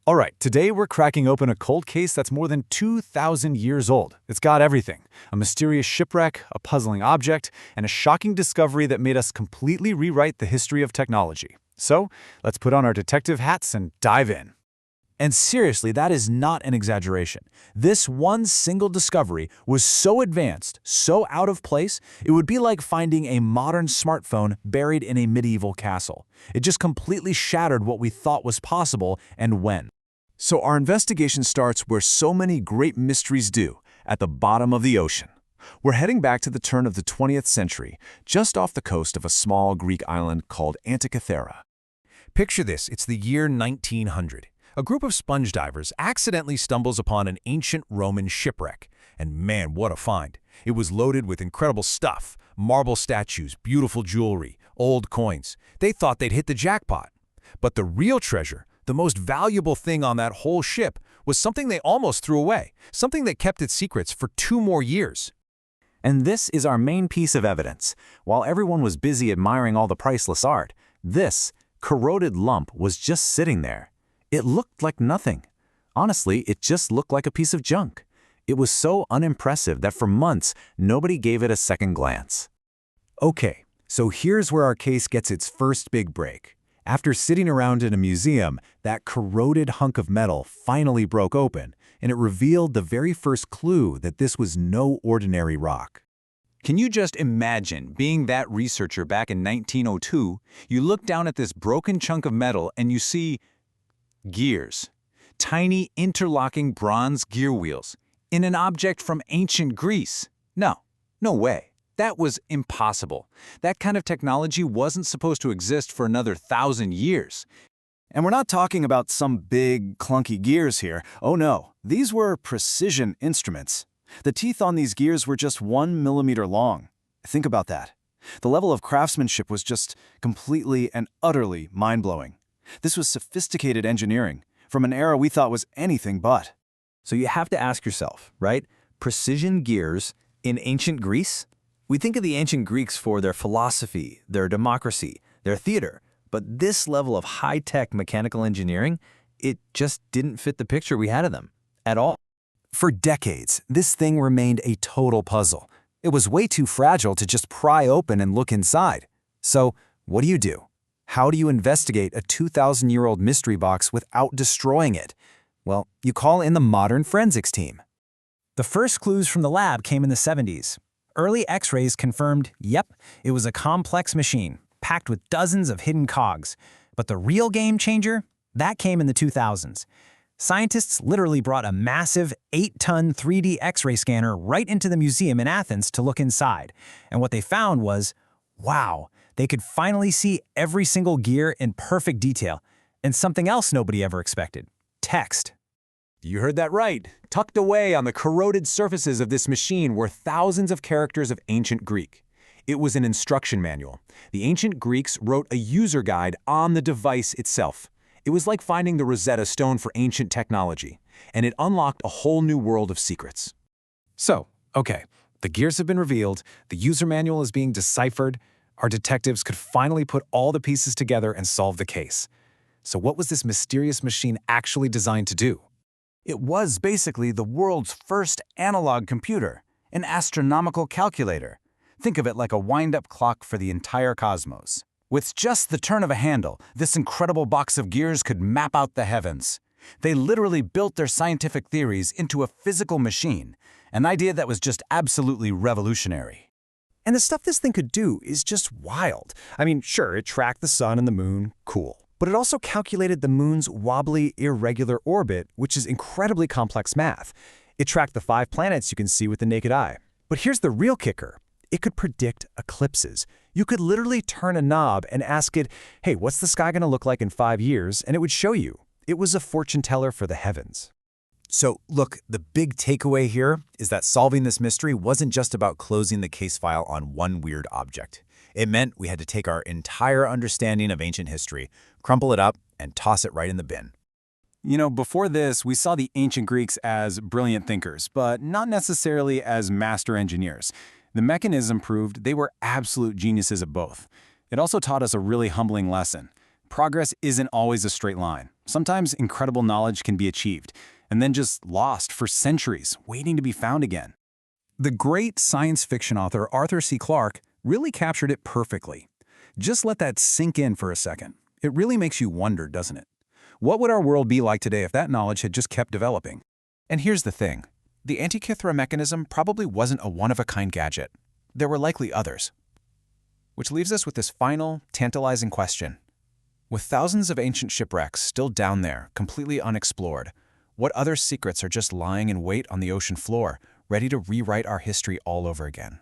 All right, today we're cracking open a cold case that's more than 2,000 years old. It's got everything: a mysterious shipwreck, a puzzling object, and a shocking discovery that made us completely rewrite the history of technology. So, let's put on our detective hats and dive in. And seriously, that is not an exaggeration. This one single discovery was so advanced, so out of place, it would be like finding a modern smartphone buried in a medieval castle. It just completely shattered what we thought was possible and when. So our investigation starts where so many great mysteries do, at the bottom of the ocean. We're heading back to the turn of the 20th century, just off the coast of a small Greek island called Antikythera. Picture this, it's the year 1900. A group of sponge divers accidentally stumbles upon an ancient Roman shipwreck. And man, what a find. It was loaded with incredible stuff: marble statues, beautiful jewelry, old coins. They thought they'd hit the jackpot. But the real treasure, the most valuable thing on that whole ship, was something they almost threw away, something that kept its secrets for 2 more years. And this is our main piece of evidence. While everyone was busy admiring all the priceless art, this corroded lump was just sitting there. It looked like nothing. Honestly, it just looked like a piece of junk. It was so unimpressive that for months, nobody gave it a second glance. Okay, so here's where our case gets its first big break. After sitting around in a museum, that corroded hunk of metal finally broke open, and it revealed the very first clue that this was no ordinary rock. Can you just imagine being that researcher back in 1902? You look down at this broken chunk of metal and you see gears. Tiny interlocking bronze gear wheels in an object from ancient Greece. No way. That was impossible. That kind of technology wasn't supposed to exist for another 1,000 years. And we're not talking about some big, clunky gears here. Oh no, these were precision instruments. The teeth on these gears were just 1 millimeter long. Think about that. The level of craftsmanship was just completely and utterly mind-blowing. This was sophisticated engineering from an era we thought was anything but. So you have to ask yourself, right? Precision gears in ancient Greece? We think of the ancient Greeks for their philosophy, their democracy, their theater, but this level of high-tech mechanical engineering, it just didn't fit the picture we had of them at all. For decades, this thing remained a total puzzle. It was way too fragile to just pry open and look inside. So, what do? How do you investigate a 2,000-year-old mystery box without destroying it? Well, you call in the modern forensics team. The first clues from the lab came in the 70s. Early X-rays confirmed, yep, it was a complex machine, packed with dozens of hidden cogs. But the real game changer? That came in the 2000s. Scientists literally brought a massive 8-ton 3D X-ray scanner right into the museum in Athens to look inside. And what they found was, wow, they could finally see every single gear in perfect detail. And something else nobody ever expected: text. You heard that right. Tucked away on the corroded surfaces of this machine were thousands of characters of ancient Greek. It was an instruction manual. The ancient Greeks wrote a user guide on the device itself. It was like finding the Rosetta Stone for ancient technology, and it unlocked a whole new world of secrets. So, okay, the gears have been revealed, the user manual is being deciphered. Our detectives could finally put all the pieces together and solve the case. So what was this mysterious machine actually designed to do? It was basically the world's first analog computer, an astronomical calculator. Think of it like a wind-up clock for the entire cosmos. With just the turn of a handle, this incredible box of gears could map out the heavens. They literally built their scientific theories into a physical machine, an idea that was just absolutely revolutionary. And the stuff this thing could do is just wild. I mean, sure, it tracked the sun and the moon, cool. But it also calculated the moon's wobbly, irregular orbit, which is incredibly complex math. It tracked the 5 planets you can see with the naked eye. But here's the real kicker. It could predict eclipses. You could literally turn a knob and ask it, hey, what's the sky going to look like in 5 years? And it would show you. It was a fortune teller for the heavens. So, look, the big takeaway here is that solving this mystery wasn't just about closing the case file on one weird object. It meant we had to take our entire understanding of ancient history, crumple it up, and toss it right in the bin. You know, before this, we saw the ancient Greeks as brilliant thinkers, but not necessarily as master engineers. The mechanism proved they were absolute geniuses at both. It also taught us a really humbling lesson. Progress isn't always a straight line. Sometimes incredible knowledge can be achieved, and then just lost for centuries, waiting to be found again. The great science fiction author Arthur C. Clarke really captured it perfectly. Just let that sink in for a second. It really makes you wonder, doesn't it? What would our world be like today if that knowledge had just kept developing? And here's the thing. The Antikythera Mechanism probably wasn't a one-of-a-kind gadget. There were likely others. Which leaves us with this final, tantalizing question. With thousands of ancient shipwrecks still down there, completely unexplored, what other secrets are just lying in wait on the ocean floor, ready to rewrite our history all over again?